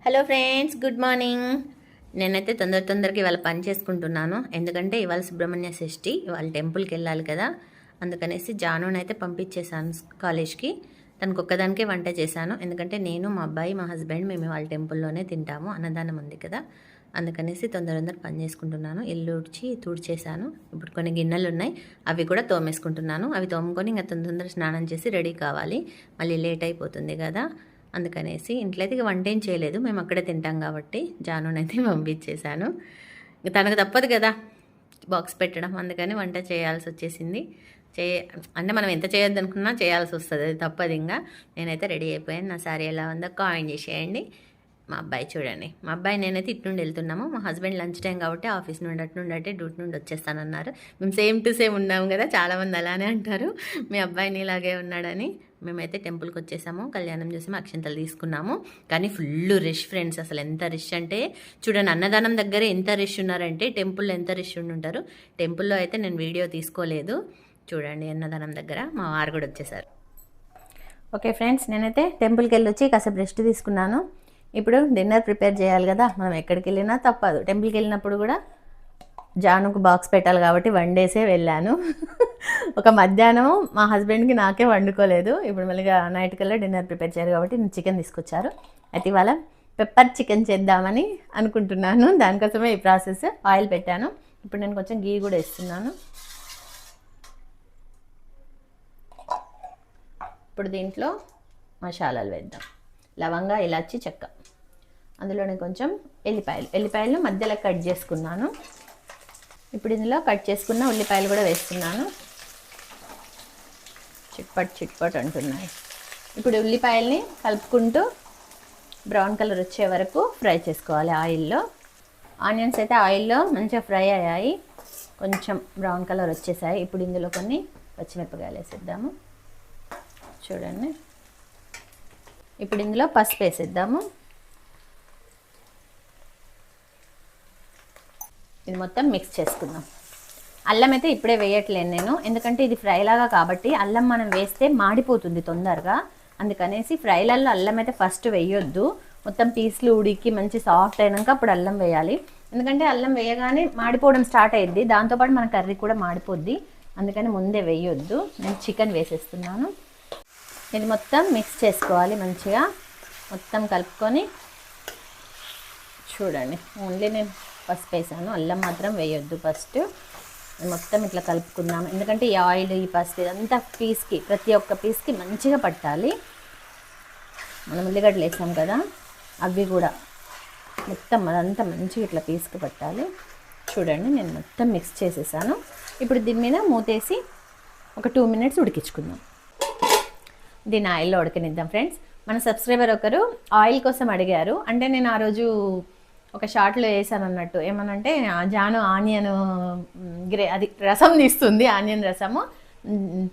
Hello friends, good morning. నేనైతే తొందరగా ఇవాళ పని చేసుకుంటున్నాను. ఎందుకంటే ఇవాళ సుబ్రహ్మణ్య షష్ఠి, ఇవాళ టెంపుల్కి వెళ్ళాలి కదా. అందుకనేసి జానునైతే పంపించేశాను కాలేజ్కి. తనకు ఒక్కదానికే వంట చేశాను. ఎందుకంటే నేను, మా అబ్బాయి, మా హస్బెండ్ మేము ఇవాళ టెంపుల్లోనే తింటాము. అన్నదానం ఉంది కదా. అందుకనేసి తొందర పని చేసుకుంటున్నాను. ఇల్లు ఉడిచి తుడిచేశాను. ఇప్పుడు కొన్ని గిన్నెలు ఉన్నాయి, అవి కూడా తోమేసుకుంటున్నాను. అవి తోముకొని ఇంకా తొందర స్నానం చేసి రెడీ కావాలి. మళ్ళీ లేట్ అయిపోతుంది కదా. అందుకనేసి ఇంట్లో అయితే వంట ఏం చేయలేదు, మేము అక్కడే తింటాం కాబట్టి జానునైతే పంపించేశాను. తనకు తప్పదు కదా బాక్స్ పెట్టడం, అందుకని వంట చేయాల్సి వచ్చేసింది. అంటే మనం ఎంత చేయొద్దు అనుకున్నా చేయాల్సి వస్తుంది, అది తప్పదు. ఇంకా నేనైతే రెడీ అయిపోయాను. నా సారీ ఎలా ఉందో కామెంట్ చేసేయండి. మా అబ్బాయి చూడండి, మా అబ్బాయి నేనైతే ఇటు నుండి వెళ్తున్నాము. మా హస్బెండ్ లంచ్ టైం కాబట్టి ఆఫీస్ నుండి అటు డ్యూటీ నుండి వచ్చేస్తానన్నారు. మేము సేమ్ టు సేమ్ ఉన్నాము కదా, చాలామంది అలానే అంటారు మీ అబ్బాయిని ఇలాగే ఉన్నాడని. మేమైతే టెంపుల్కి వచ్చేసాము, కళ్యాణం చూసాము, అక్షంతలు తీసుకున్నాము. కానీ ఫుల్ రష్ ఫ్రెండ్స్, అసలు ఎంత రష్ అంటే చూడండి. అన్నదానం దగ్గర ఎంత రష్ ఉన్నారంటే టెంపుల్లో ఎంత రష్ ఉంటారు. టెంపుల్లో అయితే నేను వీడియో తీసుకోలేదు. చూడండి, అన్నదానం దగ్గర మా వారు కూడా వచ్చేసారు. ఓకే ఫ్రెండ్స్, నేనైతే టెంపుల్కి వెళ్ళి వచ్చి కాసేపు రెస్ట్ తీసుకున్నాను. ఇప్పుడు డిన్నర్ ప్రిపేర్ చేయాలి కదా, మనం ఎక్కడికి వెళ్ళినా తప్పదు. టెంపుల్కి వెళ్ళినప్పుడు కూడా జానుకు బాక్స్ పెట్టాలి కాబట్టి వండేసే వెళ్ళాను. ఒక మధ్యాహ్నం మా హస్బెండ్కి నాకే వండుకోలేదు. ఇప్పుడు మళ్ళీ నైట్ కల్లా డిన్నర్ ప్రిపేర్ చేయాలి కాబట్టి నేను చికెన్ తీసుకొచ్చారు. అయితే ఇవాళ పెప్పర్ చికెన్ చేద్దామని అనుకుంటున్నాను. దానికోసమే ఈ ప్రాసెస్. ఆయిల్ పెట్టాను. ఇప్పుడు నేను కొంచెం గీ కూడా వేస్తున్నాను. ఇప్పుడు దీంట్లో మసాలాలు వేద్దాం. లవంగా, ఇలాచి, చెక్క, అందులోనే కొంచెం ఎల్లిపాయలు మధ్యలో కట్ చేసుకున్నాను. ఇప్పుడు ఇందులో కట్ చేసుకున్న ఉల్లిపాయలు కూడా వేస్తున్నాను. చిట్పట్ అంటున్నాయి. ఇప్పుడు ఉల్లిపాయల్ని కలుపుకుంటూ బ్రౌన్ కలర్ వచ్చే వరకు ఫ్రై చేసుకోవాలి ఆయిల్లో. ఆనియన్స్ అయితే ఆయిల్లో మంచిగా ఫ్రై అయ్యాయి, కొంచెం బ్రౌన్ కలర్ వచ్చేసాయి. ఇప్పుడు ఇందులో కొన్ని పచ్చిమిరపకాయలు వేసేద్దాము. చూడండి, ఇప్పుడు ఇందులో పసుపు వేసేద్దాము. ఇది మొత్తం మిక్స్ చేసుకుందాం. అల్లం అయితే ఇప్పుడే వేయట్లేను నేను, ఎందుకంటే ఇది ఫ్రైలాగా కాబట్టి అల్లం మనం వేస్తే మాడిపోతుంది తొందరగా. అందుకనేసి ఫ్రైలలో అల్లం అయితే ఫస్ట్ వేయొద్దు. మొత్తం పీసులు ఉడికి మంచి సాఫ్ట్ అయినాక అప్పుడు అల్లం వేయాలి. ఎందుకంటే అల్లం వేయగానే మాడిపోవడం స్టార్ట్ అయ్యిద్ది, దాంతోపాటు మన కర్రీ కూడా మాడిపోద్ది. అందుకని ముందే వేయొద్దు. నేను చికెన్ వేసేస్తున్నాను. ఇది మొత్తం మిక్స్ చేసుకోవాలి మంచిగా, మొత్తం కలుపుకొని. చూడండి, ఓన్లీ నేను పసుపు వేసాను, అల్లం మాత్రం వేయొద్దు. ఫస్ట్ మొత్తం ఇట్లా కలుపుకుందాం, ఎందుకంటే ఈ ఆయిల్, ఈ పసుపు ఇదంతా పీస్కి, ప్రతి ఒక్క పీస్కి మంచిగా పట్టాలి. మనం ఉల్లిగడ్డలు వేసాం కదా, అవి కూడా మొత్తం అదంతా మంచిగా ఇట్లా పీస్కి పట్టాలి. చూడండి, నేను మొత్తం మిక్స్ చేసేసాను. ఇప్పుడు దీని మీద మూతేసి ఒక 2 minutes ఉడికించుకుందాం. దీన్ని ఆయిల్లో ఉడకనిద్దాం ఫ్రెండ్స్. మన సబ్స్క్రైబర్ ఒకరు ఆయిల్ కోసం అడిగారు. అంటే నేను ఆ రోజు ఒక షార్ట్లో వేసాను అన్నట్టు. ఏమనంటే జాను ఆనియన్ అది రసం తీస్తుంది, ఆనియన్ రసము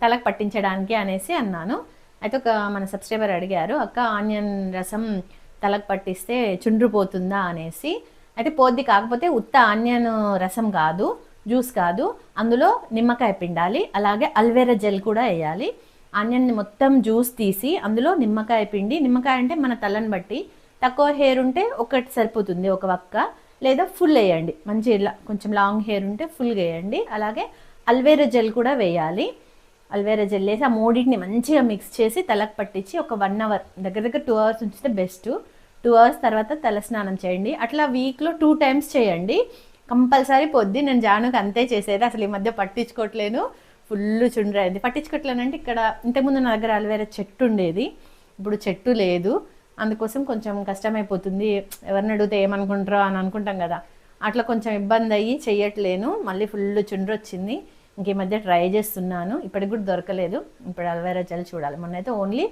తలకు పట్టించడానికి అనేసి అన్నాను. అయితే మన సబ్స్క్రైబర్ అడిగారు, అక్క ఆనియన్ రసం తలకు పట్టిస్తే చుండ్రుపోతుందా అనేసి. అయితే పోద్ది, కాకపోతే ఉత్త ఆనియన్ రసం కాదు, జ్యూస్ కాదు, అందులో నిమ్మకాయ పిండాలి, అలాగే అల్వేరా జెల్ కూడా వేయాలి. ఆనియన్ని మొత్తం జ్యూస్ తీసి అందులో నిమ్మకాయ పిండి, నిమ్మకాయ అంటే మన తలని బట్టి, తక్కువ హెయిర్ ఉంటే ఒకటి సరిపోతుంది, ఒక వక్క, లేదా ఫుల్ వేయండి. మంచి ఇలా కొంచెం లాంగ్ హెయిర్ ఉంటే ఫుల్గా వేయండి. అలాగే అల్వేరా జెల్ కూడా వేయాలి. అల్వేరా జెల్ వేసి ఆ మూడింటిని మంచిగా మిక్స్ చేసి తలకు పట్టించి ఒక 1 hour, దగ్గర 2 hours ఉంచితే బెస్ట్. 2 hours తర్వాత తల స్నానం చేయండి. అట్లా వీక్లో 2 times చేయండి, కంపల్సరీ పొద్దు. నేను జానుకి అంతే చేసేది, అసలు ఈ మధ్య పట్టించుకోవట్లేను. ఫుల్ చుండ్రైంది. పట్టించుకోవట్లేనంటే ఇక్కడ ఇంతకుముందు నా దగ్గర అల్వేరా చెట్టు ఉండేది, ఇప్పుడు చెట్టు లేదు. అందుకోసం కొంచెం కష్టమైపోతుంది. ఎవరిని అడిగితే ఏమనుకుంటారో అని అనుకుంటాం కదా, అట్లా కొంచెం ఇబ్బంది అయ్యి చెయ్యట్లేను. మళ్ళీ ఫుల్ చుండ్రు వచ్చింది. ఇంక ఈ మధ్య ట్రై చేస్తున్నాను, ఇప్పటికి కూడా దొరకలేదు. ఇప్పుడు అల్వేరా జెల్ చూడాలి. మొన్నైతే ఓన్లీ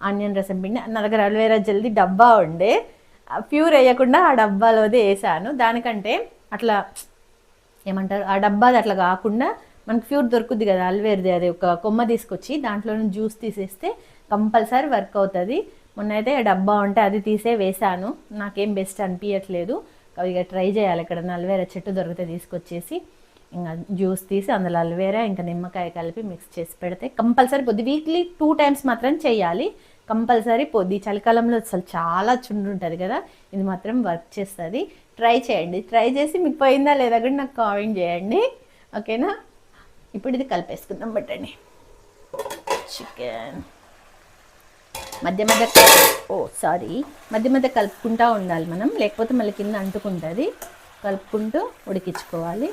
ఆనియన్ రసం పిండి, నా దగ్గర అల్వేరా జెల్ది డబ్బా ఉండే, ప్యూర్ వేయకుండా ఆ డబ్బాలోది వేసాను. దానికంటే అట్లా ఏమంటారు, ఆ డబ్బాది అట్లా కాకుండా మనకు ప్యూర్ దొరుకుద్ది కదా అల్వేర్ది, అది ఒక కొమ్మ తీసుకొచ్చి దాంట్లో జ్యూస్ తీసేస్తే కంపల్సరీ వర్క్ అవుతుంది. మొన్న అయితే డబ్బా ఉంటే అది తీసే వేసాను, నాకేం బెస్ట్ అనిపించట్లేదు. ఇక ట్రై చేయాలి, ఇక్కడ అల్వేరా చెట్టు దొరికితే తీసుకొచ్చేసి ఇంకా జ్యూస్ తీసి అందులో అల్వేరా ఇంకా నిమ్మకాయ కలిపి మిక్స్ చేసి పెడితే కంపల్సరీ వీక్లీ 2 times మాత్రం చేయాలి. కంపల్సరీ పోద్ది. చలికాలంలో అసలు చాలా చుండ్రు ఉంటుంది కదా, ఇది మాత్రం వర్క్ చేస్తుంది. ట్రై చేయండి, ట్రై చేసి మీకు పోయిందా లేదా కూడా నాకు కామెంట్ చేయండి, ఓకేనా. ఇప్పుడు ఇది కలిపేసుకుందాం. పెట్టండి చికెన్ మధ్య మధ్య మధ్య మధ్య కలుపుకుంటూ ఉండాలి మనం, లేకపోతే మళ్ళీ కింద అంటుకుంటుంది. కలుపుకుంటూ ఉడికించుకోవాలి.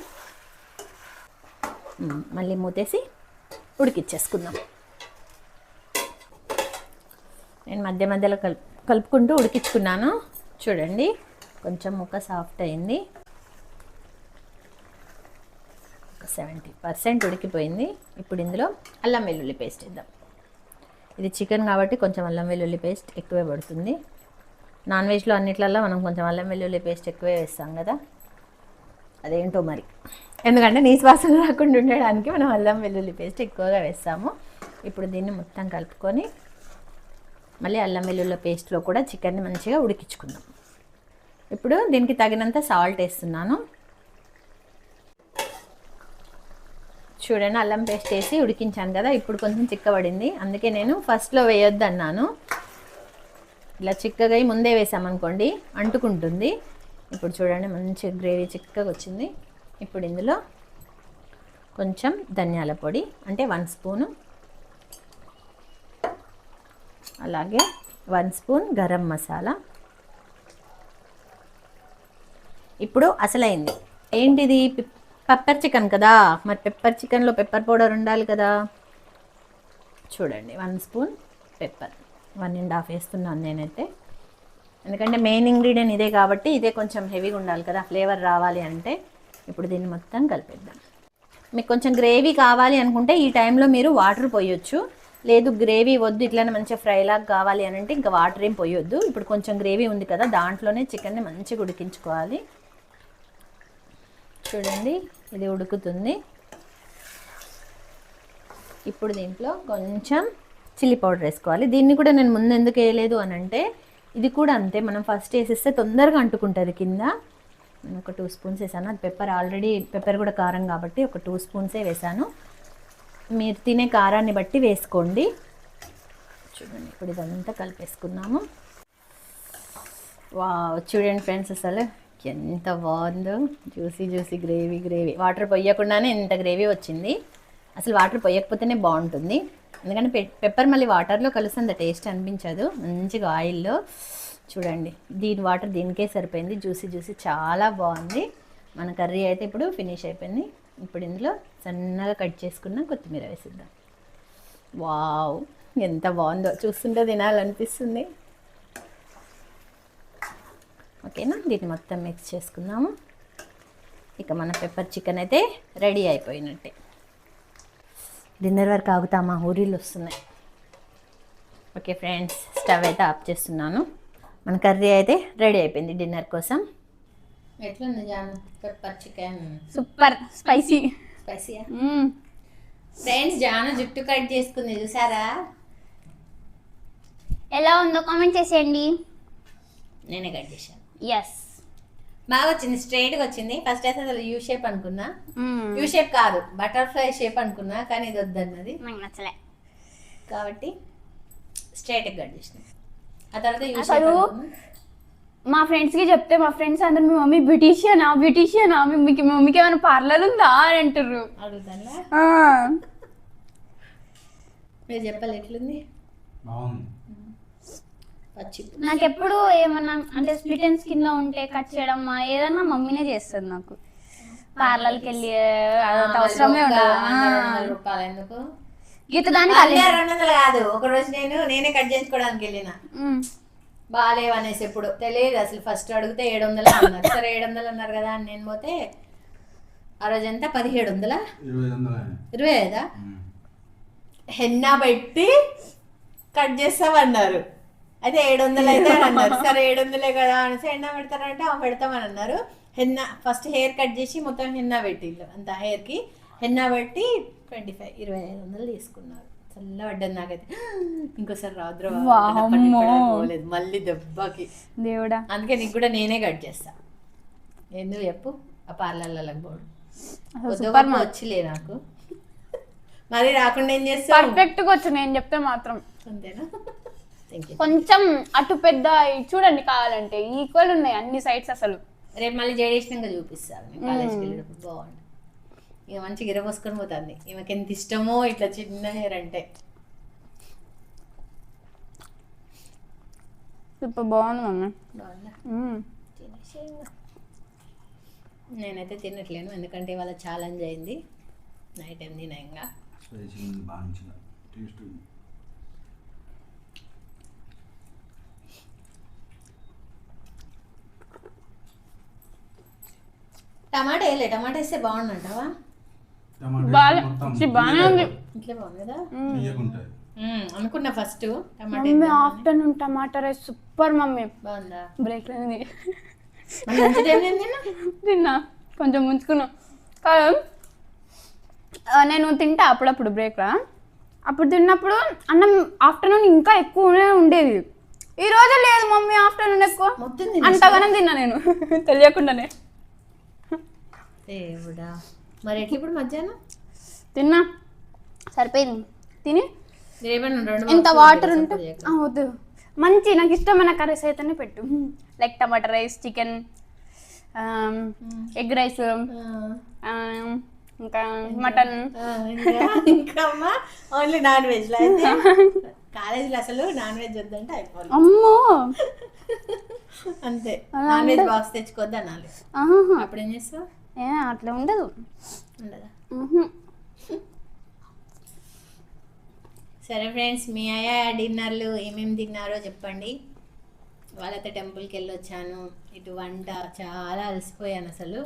మళ్ళీ మూతేసి ఉడికిచ్చేసుకుందాం. నేను మధ్య మధ్యలో కలుపుకుంటూ ఉడికించుకున్నాను. చూడండి కొంచెం ముక్క సాఫ్ట్ అయింది, 70% ఉడికిపోయింది. ఇప్పుడు ఇందులో అల్లం వెల్లుల్లి పేస్ట్ వేద్దాం. ఇది చికెన్ కాబట్టి కొంచెం అల్లం వెల్లుల్లి పేస్ట్ ఎక్కువే పడుతుంది. నాన్ వెజ్లో అన్నిట్లలో మనం కొంచెం అల్లం వెల్లుల్లి పేస్ట్ ఎక్కువే వేస్తాం కదా, అదేంటో మరి, ఎందుకంటే నీసు వాసన రాకుండా ఉండడానికి మనం అల్లం వెల్లుల్లి పేస్ట్ ఎక్కువగా వేస్తాము. ఇప్పుడు దీన్ని మొత్తం కలుపుకొని మళ్ళీ అల్లం వెల్లుల్లి పేస్ట్లో కూడా చికెన్ని మంచిగా ఉడికించుకుందాం. ఇప్పుడు దీనికి తగినంత సాల్ట్ వేస్తున్నాను. చూడండి అల్లం పేస్ట్ వేసి ఉడికించాను కదా, ఇప్పుడు కొంచెం చిక్కబడింది. అందుకే నేను ఫస్ట్లో వేయొద్దు అన్నాను. ఇలా చిక్కగా ముందే వేసామనుకోండి అంటుకుంటుంది. ఇప్పుడు చూడండి మంచి గ్రేవీ చిక్కగా వచ్చింది. ఇప్పుడు ఇందులో కొంచెం ధనియాల పొడి అంటే 1 స్పూను, అలాగే 1 స్పూన్ గరం మసాలా. ఇప్పుడు అసలైంది ఏంటిది, పెప్పర్ చికెన్ కదా, మరి పెప్పర్ చికెన్లో పెప్పర్ పౌడర్ ఉండాలి కదా. చూడండి 1 స్పూన్ పెప్పర్, 1.5 వేస్తున్నాను నేనైతే, ఎందుకంటే మెయిన్ ఇంగ్రీడియంట్ ఇదే కాబట్టి ఇదే కొంచెం హెవీగా ఉండాలి కదా ఫ్లేవర్ రావాలి అంటే. ఇప్పుడు దీన్ని మొత్తం కలిపేద్దాం. మీకు కొంచెం గ్రేవీ కావాలి అనుకుంటే ఈ టైంలో మీరు వాటర్ పోయొచ్చు, లేదు గ్రేవీ వద్దు ఇట్లనే మంచిగా ఫ్రైలాగా కావాలి అని అంటే ఇంకా వాటర్ ఏం పోయొద్దు. ఇప్పుడు కొంచెం గ్రేవీ ఉంది కదా, దాంట్లోనే చికెన్ని మంచిగా ఉడికించుకోవాలి. చూడండి ఇది ఉడుకుతుంది. ఇప్పుడు దీంట్లో కొంచెం చిల్లీ పౌడర్ వేసుకోవాలి. దీన్ని కూడా నేను ముందు ఎందుకు వేయలేదు అని అంటే, ఇది కూడా అంతే, మనం ఫస్ట్ వేసేస్తే తొందరగా అంటుకుంటుంది కింద. నేను ఒక 2 స్పూన్స్ వేసాను. అది పెప్పర్ కూడా కారం కాబట్టి ఒక 2 స్పూన్సే వేసాను. మీరు తినే కారాన్ని బట్టి వేసుకోండి. చూడండి ఇప్పుడు ఇదంతా కలిపేసుకున్నాము. వావ్ చూడండి ఫ్రెండ్స్ అసలు ఎంత బాగుందో, జ్యూసీ గ్రేవీ. వాటర్ పొయ్యకుండానే ఎంత గ్రేవీ వచ్చింది. అసలు వాటర్ పొయ్యకపోతేనే బాగుంటుంది, ఎందుకంటే పెప్పర్ మళ్ళీ వాటర్లో కలిసి అంత టేస్ట్ అనిపించదు. మంచిగా ఆయిల్లో చూడండి దీని వాటర్ దీనికే సరిపోయింది. జ్యూసీ చాలా బాగుంది. మన కర్రీ అయితే ఇప్పుడు ఫినిష్ అయిపోయింది. ఇప్పుడు ఇందులో సన్నగా కట్ చేసుకున్న కొత్తిమీర వేసిద్దాం. వావ్ ఎంత బాగుందో, చూస్తుంటే తినాలనిపిస్తుంది. ఓకేనా, దీన్ని మొత్తం మిక్స్ చేసుకుందాము. ఇక మన పెప్పర్ చికెన్ అయితే రెడీ అయిపోయినట్టే. డిన్నర్ వరకు ఆగుతామా, ఊరిళ్ళు వస్తున్నాయి. ఓకే ఫ్రెండ్స్, స్టవ్ అయితే ఆఫ్ చేస్తున్నాను. మన కర్రీ అయితే రెడీ అయిపోయింది డిన్నర్ కోసం. ఎట్లుంది జాను పెప్పర్ చికెన్? సూపర్ స్పైసీయా? ఫ్రెండ్స్ జాను జుట్టు కట్ చేసుకుంది చూసారా? ఎలా ఉందో కామెంట్ చేసేయండి. నేనే కట్ చేశాను. ఎస్ బాగా వచ్చింది, స్ట్రైట్గా వచ్చింది. ఫస్ట్ అయితే అసలు యూ షేప్ అనుకున్నా, యూ షేప్ కాదు బటర్ఫ్లై షేప్ అనుకున్నా, కానీ ఇది వద్దన్నది నాకు నచ్చలే కాబట్టి స్ట్రైట్గా కట్ చేసిన. ఆ తర్వాత యూ అసలు షేప్ మా ఫ్రెండ్స్కి చెప్తే మా ఫ్రెండ్స్ అందరు మీ మమ్మీ బ్యూటీషియనా మీ మమ్మీకి ఏమైనా పార్లర్ ఉందా అని అంటారు. అడుగుతానా? మీరు చెప్పాలి ఎట్లుంది? నాకు ఎప్పుడు ఏమన్నా అంటే స్ప్లిట్ అండ్ స్కిన్ లో ఉంటే కట్ చేయడం ఏదన్నా మమ్మీనే చేస్తుంది. నాకు పార్లర్కి వెళ్ళి అదంత అవసరమే ఉండదు. ఎందుకు గీత దానికి 200 కాదు. ఒక రోజు నేనే కట్ చేయించుకోవడానికి వెళ్ళిన, బాగాలేవు అనేసి ఎప్పుడు తెలియదు అసలు. ఫస్ట్ అడిగితే 700 అన్నారు. సరే 700 అన్నారు కదా అని నేను పోతే ఆ రోజు ఎంత 1700 25 హెన్నా పెట్టి కట్ చేస్తామన్నారు. అయితే 700 అయితే అన్నారు. సరే 700 కదా అనేసి హెన్నా పెడతారంటే పెడతామని అన్నారు. హెన్నా ఫస్ట్ హెయిర్ కట్ చేసి మొత్తం హెన్నా పెట్టిళ్ళు, అంత హెయిర్కి హెన్నా పెట్టి 2500 తీసుకున్నారు. చల్లబడ్డది నాకైతే. ఇంకోసారి రాదు పోలేదు మళ్ళీ దెబ్బకి దేవుడా. అందుకే నీకు కూడా నేనే కట్ చేస్తా. ఎందుకు చెప్పు, ఆ పార్లర్లకు పోడు వచ్చిలే నాకు. మరి రాకుండా ఏం చేస్తా? పర్ఫెక్ట్గా వచ్చు నేను చెప్తే మాత్రం. అంతేనా? Thank you. కొంచెం అటు పెద్ద చూడండి కావాలంటే ఈక్వల్ ఉన్నాయి అన్ని సైడ్స్ అసలు. రేపు మళ్ళీ జడేసినాక చూపిస్తాను నేను కాలేజ్కి వెళ్ళేటప్పుడు. బాగుంది. ఇక మంచిగా గిరపోసుకొని పోతుంది. ఈమెకి ఎంత ఇష్టమో ఇట్లా చిన్న హెయిర్ అంటే. సూపర్ బాగుంది మమ్మీ. బాగుందా? నేనైతే తినట్లేను ఎందుకంటే ఇవాళ ఛాలెంజ్ అయింది. నైట్ టైం తినా ఇంకా. టమాటా వేయలే, టమాటా వేస్తే బాగుందంటావా? బాగానే ఉంది. ఇట్లా బాగుంది కదా అనుకున్నా ఫస్ట్. మమ్మీ ఆఫ్టర్నూన్ టమాటా రైస్ సూపర్ మమ్మీ. బాగుందా? బ్రేక్ లోనే తిన్నా, కొంచెం ముంచుకున్నా. కాదు నేను తింటా అప్పుడప్పుడు బ్రేక్లా. అప్పుడు తిన్నప్పుడు అన్నం ఆఫ్టర్నూన్ ఇంకా ఎక్కువనే ఉండేది. ఈ రోజు లేదు మమ్మీ ఆఫ్టర్నూన్ ఎక్కువ. అంతగానే తిన్నా నేను తెలియకుండానే. దేవుడా, మరి ఎట్లా ఇప్పుడు మధ్యాహ్నం తిన్నా సరిపోయింది. తిని ఏమన్నా ఇంత వాటర్ ఉంటే వద్దు. మంచి నాకు ఇష్టమైన కర్రీస్ అయితేనే పెట్టు. లైక్ టమాటా రైస్, చికెన్, ఎగ్ రైస్, ఇంకా మటన్. ఇంకా ఓన్లీ నాన్ వెజ్. కాలేజీలో అసలు నాన్ వెజ్ వద్దంటే అయిపోయింది. అమ్మో అంతే. నాన్ వెజ్ బాక్స్ తెచ్చుకోవద్దు అనాలి. అప్పుడు ఏం చేస్తావు? అట్లా ఉండదు. ఉండదా? సరే ఫ్రెండ్స్, మీ అయ్యా డిన్నర్లు ఏమేమి తిన్నారో చెప్పండి. వాళ్ళైతే టెంపుల్కి వెళ్ళొచ్చాను. ఇటు వంట చాలా అలసిపోయాను అసలు.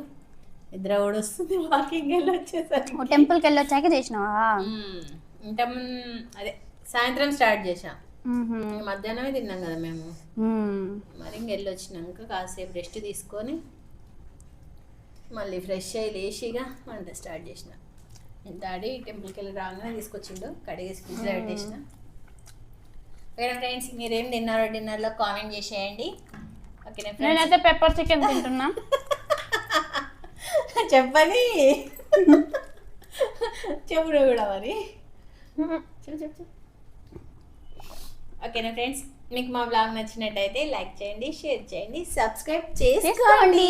నిద్ర కూడా వస్తుంది వాకింగ్ వెళ్ళి వచ్చేసరికి. టెంపుల్కి వెళ్ళి వచ్చాక చేసినావా? ఇంత అదే సాయంత్రం స్టార్ట్ చేసాం. మధ్యాహ్నమే తిన్నాం కదా మేము. మరి ఇంక వెళ్ళి వచ్చినాక కాసేపు రెస్ట్ తీసుకొని మళ్ళీ ఫ్రెష్ అయ్యి లేచిగా వంట స్టార్ట్ చేసిన. డాడీ టెంపుల్కి వెళ్ళి రాగానే తీసుకొచ్చిండు, కడిగేసి ఫ్రిడ్జ్లో పెట్టేసిన. ఓకేనా ఫ్రెండ్స్, మీరేం తిన్నారో డిన్నర్లో కామెంట్ చేసేయండి. ఓకేనా ఫ్రెండ్స్? నేనైతే పెప్పర్ చికెన్ తింటున్నా. చెప్పని చెప్పుడు కూడా మరి చెప్పు. ఓకేనా ఫ్రెండ్స్, మీకు మా బ్లాగ్ నచ్చినట్టయితే లైక్ చేయండి, షేర్ చేయండి, సబ్స్క్రైబ్ చేసుకోండి.